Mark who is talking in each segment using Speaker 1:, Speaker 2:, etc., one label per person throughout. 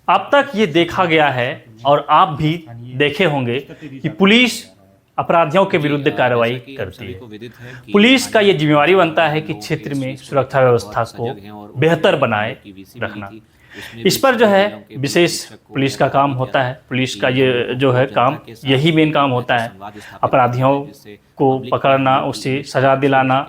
Speaker 1: अब तक ये देखा गया है और आप भी देखे होंगे कि पुलिस अपराधियों के विरुद्ध कार्रवाई करती है। पुलिस का ये जिम्मेवारी बनता है कि क्षेत्र में सुरक्षा व्यवस्था को बेहतर बनाए रखना। इस पर जो है विशेष पुलिस का काम होता है। पुलिस का ये जो है काम, यही मेन काम होता है, अपराधियों को पकड़ना, उससे सजा दिलाना,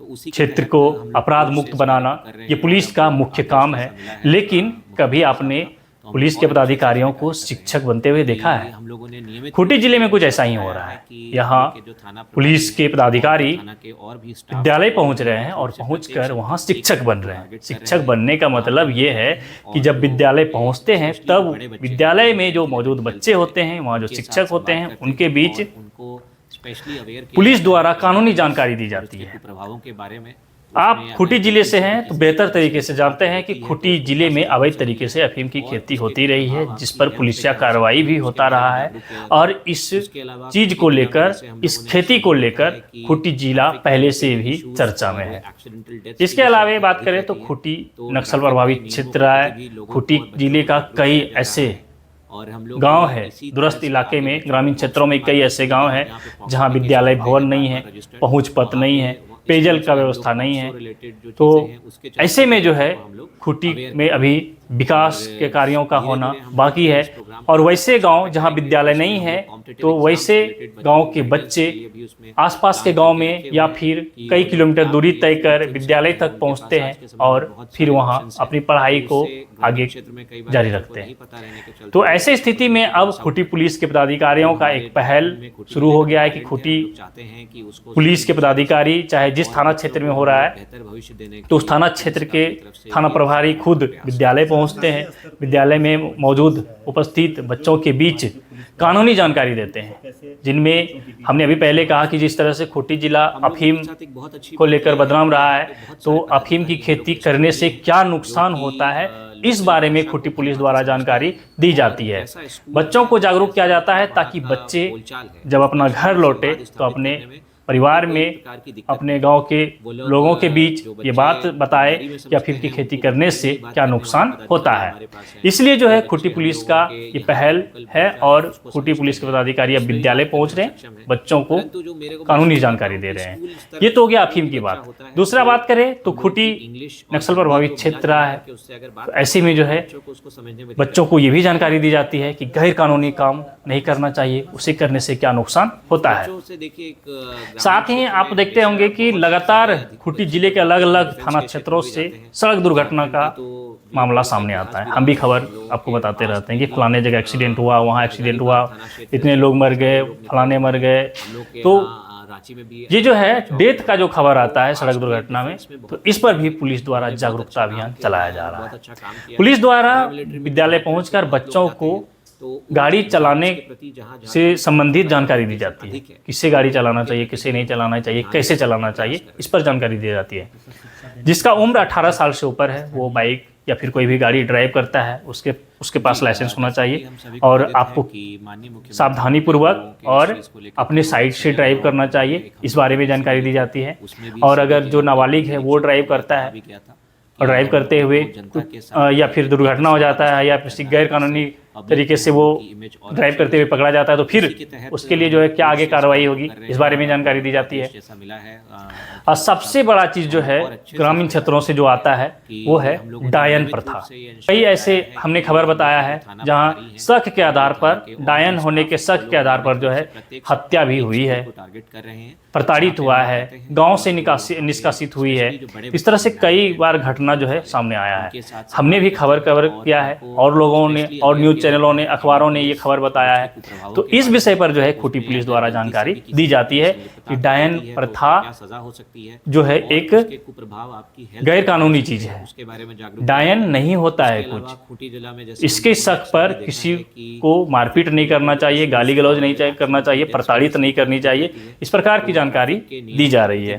Speaker 1: क्षेत्र को अपराध मुक्त बनाना, ये पुलिस का मुख्य काम है। लेकिन कभी आपने पुलिस के पदाधिकारियों को शिक्षक बनते हुए देखा है? खूंटी जिले में कुछ ऐसा ही हो रहा है। यहाँ पुलिस के पदाधिकारी विद्यालय पहुंच रहे हैं और पहुंचकर वहाँ शिक्षक बन रहे हैं। शिक्षक बनने का मतलब ये है कि जब विद्यालय पहुंचते हैं तब विद्यालय में जो मौजूद बच्चे होते हैं, वहाँ जो शिक्षक होते हैं, उनके बीच पुलिस द्वारा कानूनी जानकारी दी जाती है। प्रभावों के बारे में आप खूंटी जिले से हैं तो बेहतर तरीके से जानते हैं कि खूंटी जिले में अवैध तरीके से अफीम की खेती होती रही है, जिस पर पुलिसिया कार्रवाई भी होता रहा है। और इस चीज को लेकर, इस खेती को लेकर खूंटी जिला पहले से भी चर्चा में है। इसके अलावा बात करें तो खूंटी नक्सल प्रभावित क्षेत्र है। खूंटी जिले का कई ऐसे गांव है, दूरस्थ इलाके में, ग्रामीण क्षेत्रों में कई ऐसे गांव हैं जहां विद्यालय भवन नहीं है, पहुंच पथ नहीं है, पेयजल का व्यवस्था नहीं है। तो ऐसे में जो है खूंटी में अभी विकास के कार्यों का होना बाकी है। और वैसे गांव जहां विद्यालय नहीं है, तो वैसे गांव के बच्चे आसपास के गांव में या फिर कई किलोमीटर दूरी तय कर विद्यालय तक पहुंचते हैं और फिर वहां अपनी पढ़ाई को आगे जारी रखते हैं। तो ऐसे स्थिति में अब खूंटी पुलिस के पदाधिकारियों का एक पहल शुरू हो गया है कि खूंटी पुलिस के पदाधिकारी, चाहे जिस थाना क्षेत्र में हो रहा है, तो उस थाना क्षेत्र के थाना प्रभारी खुद विद्यालय पहुंचते हैं। विद्यालय में मौजूद उपस्थित बच्चों के बीच कानूनी जानकारी देते हैं, जिनमें हमने अभी पहले कहा कि जिस तरह से खूंटी जिला अफीम को लेकर बदनाम रहा है, तो अफीम की खेती करने से क्या नुकसान होता है, इस बारे में खूंटी पुलिस द्वारा जानकारी दी जाती है। बच्चों को जागरूक किया जाता है ताकि बच्चे जब अपना घर लौटे तो अपने परिवार में, अपने गांव के लोगों के बीच ये बात बताए कि अफीम की खेती करने से क्या नुकसान होता है। इसलिए जो है खूंटी पुलिस का ये पहल है और खूंटी पुलिस के पदाधिकारी अब विद्यालय पहुंच रहे हैं, बच्चों को कानूनी जानकारी दे रहे हैं। ये तो हो गया अफीम की बात। दूसरा बात करें तो खूंटी नक्सल प्रभावित क्षेत्र है। तो ऐसे में जो है बच्चों को ये भी जानकारी दी जाती है कि गैर कानूनी काम नहीं करना चाहिए, उसे करने से क्या नुकसान होता है। साथ ही आप देखते होंगे कि लगातार खूंटी जिले के अलग अलग थाना क्षेत्रों से सड़क दुर्घटना का मामला सामने आता है। हम भी खबर आपको बताते रहते हैं कि फलाने जगह एक्सीडेंट हुआ, वहाँ एक्सीडेंट हुआ, इतने लोग मर गए, फलाने मर गए। तो ये जो है डेथ का जो खबर आता है सड़क दुर्घटना में, तो इस पर भी पुलिस द्वारा जागरूकता अभियान चलाया जा रहा है। पुलिस द्वारा विद्यालय पहुंचकर बच्चों को गाड़ी चलाने से संबंधित जानकारी दी जाती है। किससे गाड़ी चलाना चाहिए, किसे नहीं चलाना चाहिए, कैसे चलाना चाहिए, इस पर जानकारी दी जाती है। जिसका उम्र 18 साल से ऊपर है वो बाइक या फिर कोई भी गाड़ी ड्राइव करता है, उसके पास लाइसेंस होना चाहिए और आपको सावधानी पूर्वक और अपने साइड से ड्राइव करना चाहिए, इस बारे में जानकारी दी जाती है। और अगर जो नाबालिग है वो ड्राइव करता है और ड्राइव करते हुए या फिर दुर्घटना हो जाता है या किसी गैर कानूनी तरीके से वो ड्राइव करते हुए पकड़ा जाता है, तो फिर उसके लिए जो है क्या आगे कार्रवाई होगी, इस बारे में जानकारी दी जाती है। और सबसे बड़ा चीज जो है ग्रामीण क्षेत्रों से जो आता है वो है डायन प्रथा। कई ऐसे हमने खबर बताया है जहां शक के आधार पर, डायन होने के शक के आधार पर जो है हत्या भी हुई है, प्रताड़ित हुआ है, गांव से निष्कासित हुई है। इस तरह से कई बार घटना जो है सामने आया है। हमने भी खबर किया है और लोगों ने और न्यूज चैनलों ने, अखबारों ने ये खबर बताया है। तो इस विषय पर जो है खूंटी पुलिस द्वारा जानकारी दी जाती है कि डायन प्रथा जो है एक गैर कानूनी चीज है। डायन नहीं होता है कुछ, इसके शक पर किसी को मारपीट नहीं करना चाहिए, गाली गलौज नहीं करना चाहिए, प्रताड़ित नहीं करनी चाहिए, इस प्रकार की जानकारी दी जा रही है।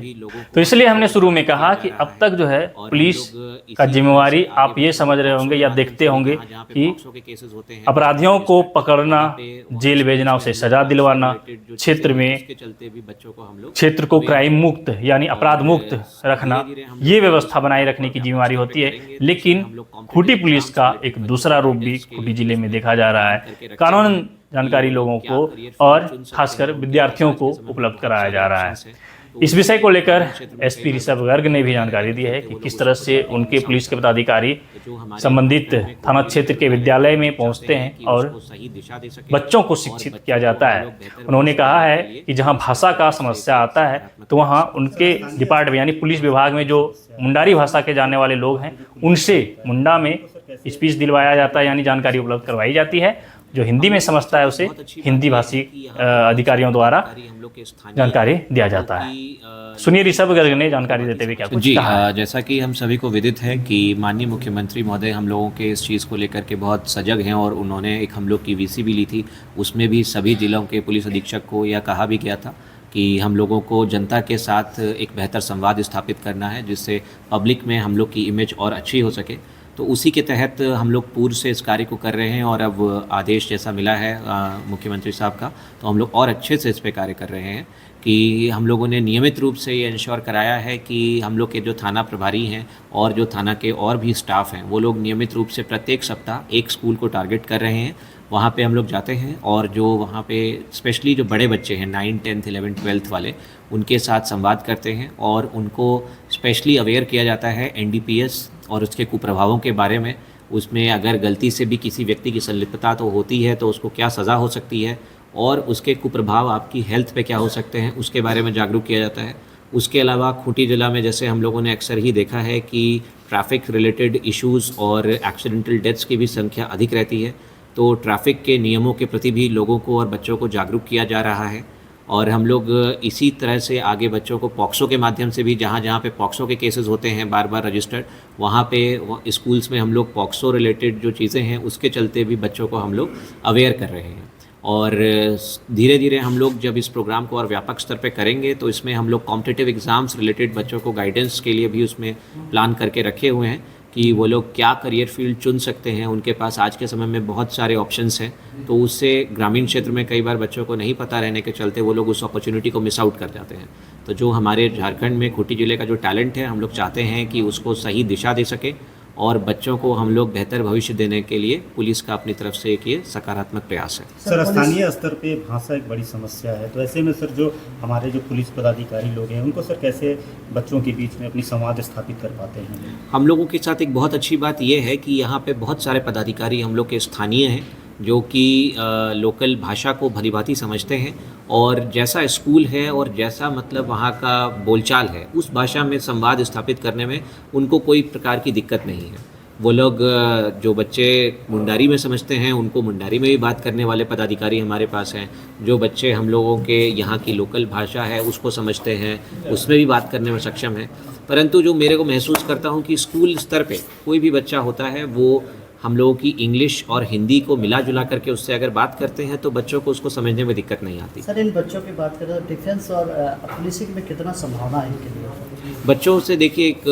Speaker 1: तो इसलिए हमने शुरू में कहा कि अब तक जो है पुलिस का जिम्मेवारी, आप ये समझ रहे होंगे या देखते होंगे कि अपराधियों को पकड़ना, जेल भेजना, उसे सजा दिलवाना, क्षेत्र में क्षेत्र को क्राइम मुक्त यानी अपराध मुक्त रखना, ये व्यवस्था बनाए रखने की जिम्मेदारी होती है। लेकिन खूंटी पुलिस का एक दूसरा रूप भी खूंटी जिले में देखा जा रहा है। कानून जानकारी लोगों को और खासकर विद्यार्थियों को उपलब्ध कराया जा रहा है। इस विषय को लेकर एसपी ऋषभ गर्ग ने भी जानकारी दी है कि किस तरह से उनके पुलिस के पदाधिकारी संबंधित थाना क्षेत्र के विद्यालय में पहुंचते हैं और बच्चों को शिक्षित किया जाता है। उन्होंने कहा है कि जहां भाषा का समस्या आता है तो वहां उनके डिपार्टमेंट यानी पुलिस विभाग में जो मुंडारी भाषा के जानने वाले लोग हैं उनसे मुंडा में स्पीच दिलवाया जाता है, यानी जानकारी उपलब्ध करवाई जाती है। जो हिंदी में समझता है उसे हिंदी भाषी अधिकारियों द्वारा जानकारी दिया जाता है। सुनिए ऋषभ गर्ग ने जानकारी देते हुए क्या कुछ कहा।
Speaker 2: जैसा कि हम सभी को विदित है कि माननीय मुख्यमंत्री महोदय हम लोगों के इस चीज़ को लेकर के बहुत सजग हैं और उन्होंने एक हम लोग की वीसी भी ली थी। उसमें भी सभी जिलों के पुलिस अधीक्षक को यह कहा भी गया था कि हम लोगों को जनता के साथ एक बेहतर संवाद स्थापित करना है जिससे पब्लिक में हम लोग की इमेज और अच्छी हो सके। तो उसी के तहत हम लोग पूर्व से इस कार्य को कर रहे हैं और अब आदेश जैसा मिला है मुख्यमंत्री साहब का, तो हम लोग और अच्छे से इस पे कार्य कर रहे हैं कि हम लोगों ने नियमित रूप से ये इंश्योर कराया है कि हम लोग के जो थाना प्रभारी हैं और जो थाना के और भी स्टाफ हैं वो लोग नियमित रूप से प्रत्येक सप्ताह एक स्कूल को टारगेट कर रहे हैं। वहाँ पे हम लोग जाते हैं और जो वहाँ पे स्पेशली जो बड़े बच्चे हैं 9, 10, 11, 12 वाले, उनके साथ संवाद करते हैं और उनको स्पेशली अवेयर किया जाता है NDPS और उसके कुप्रभावों के बारे में। उसमें अगर गलती से भी किसी व्यक्ति की संलिप्तता तो होती है तो उसको क्या सज़ा हो सकती है और उसके कुप्रभाव आपकी हेल्थ पे क्या हो सकते हैं उसके बारे में जागरूक किया जाता है। उसके अलावा खूंटी जिला में जैसे हम लोगों ने अक्सर ही देखा है कि ट्रैफिक रिलेटेड इश्यूज़ और एक्सीडेंटल डेथ्स की भी संख्या अधिक रहती है, तो ट्रैफिक के नियमों के प्रति भी लोगों को और बच्चों को जागरूक किया जा रहा है। और हम लोग इसी तरह से आगे बच्चों को पॉक्सो के माध्यम से भी जहाँ जहाँ पे पॉक्सो के केसेस होते हैं बार बार रजिस्टर्ड, वहाँ पे स्कूल्स में हम लोग पॉक्सो रिलेटेड जो चीज़ें हैं उसके चलते भी बच्चों को हम लोग अवेयर कर रहे हैं। और धीरे धीरे हम लोग जब इस प्रोग्राम को और व्यापक स्तर पे करेंगे तो इसमें हम लोग कॉम्पिटिटिव एग्ज़ाम्स रिलेटेड बच्चों को गाइडेंस के लिए भी उसमें प्लान करके रखे हुए हैं कि वो लोग क्या करियर फील्ड चुन सकते हैं। उनके पास आज के समय में बहुत सारे ऑप्शंस हैं, तो उससे ग्रामीण क्षेत्र में कई बार बच्चों को नहीं पता रहने के चलते वो लोग उस अपॉर्चुनिटी को मिस आउट कर जाते हैं। तो जो हमारे झारखंड में खूंटी जिले का जो टैलेंट है हम लोग चाहते हैं कि उसको सही दिशा दे सके और बच्चों को हम लोग बेहतर भविष्य देने के लिए पुलिस का अपनी तरफ से एक ये सकारात्मक प्रयास है।
Speaker 3: सर, स्थानीय स्तर पे भाषा एक बड़ी समस्या है, तो ऐसे में सर जो हमारे जो पुलिस पदाधिकारी लोग हैं उनको सर कैसे बच्चों के बीच में अपनी संवाद स्थापित कर पाते हैं?
Speaker 2: हम लोगों के साथ एक बहुत अच्छी बात यह है कि यहाँ पे बहुत सारे पदाधिकारी हम लोग के स्थानीय हैं जो कि लोकल भाषा को भलीभांति समझते हैं और जैसा स्कूल है और जैसा मतलब वहाँ का बोलचाल है उस भाषा में संवाद स्थापित करने में उनको कोई प्रकार की दिक्कत नहीं है। वो लोग जो बच्चे मुंडारी में समझते हैं उनको मुंडारी में भी बात करने वाले पदाधिकारी हमारे पास हैं। जो बच्चे हम लोगों के यहाँ की लोकल भाषा है उसको समझते हैं उसमें भी बात करने में सक्षम है। परंतु जो मेरे को महसूस करता हूँ कि स्कूल स्तर पे कोई भी बच्चा होता है वो हम लोगों की इंग्लिश और हिंदी को मिला जुला करके उससे अगर बात करते हैं तो बच्चों को उसको समझने में दिक्कत नहीं आती।
Speaker 4: सर, इन बच्चों की बात करें तो डिफेंस और पुलिसिंग में कितना संभावना है इनके लिए?
Speaker 2: बच्चों से देखिए, एक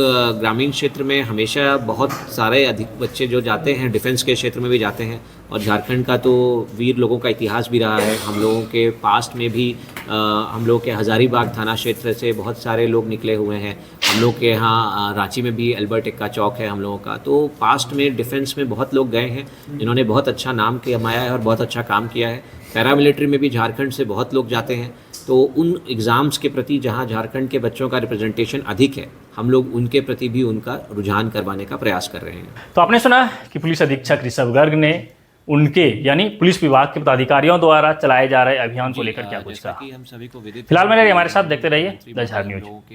Speaker 2: ग्रामीण क्षेत्र में हमेशा बहुत सारे अधिक बच्चे जो जाते हैं डिफेंस के क्षेत्र में भी जाते हैं और झारखंड का तो वीर लोगों का इतिहास भी रहा है। हम लोगों के पास्ट में भी हम लोग के हज़ारीबाग थाना क्षेत्र से बहुत सारे लोग निकले हुए हैं। हम लोग के यहाँ रांची में भी अल्बर्ट एक्का चौक है हम लोगों का। तो पास्ट में डिफेंस में बहुत लोग गए हैं जिन्होंने बहुत अच्छा नाम कमाया है और बहुत अच्छा काम किया है। पैरामिलिट्री में भी झारखंड से बहुत लोग जाते हैं। तो उन एग्ज़ाम्स के प्रति जहाँ झारखंड के बच्चों का रिप्रेजेंटेशन अधिक है हम लोग उनके प्रति भी उनका रुझान करवाने का प्रयास कर रहे हैं।
Speaker 1: तो आपने सुना कि पुलिस अधीक्षक ऋषभ गर्ग ने उनके यानी पुलिस विभाग के पदाधिकारियों द्वारा चलाए जा रहे अभियान को लेकर क्या कुछ कहा।
Speaker 2: हम सभी को विदित
Speaker 1: फिलहाल मेरे हमारे साथ देखते रहिए द झार न्यूज।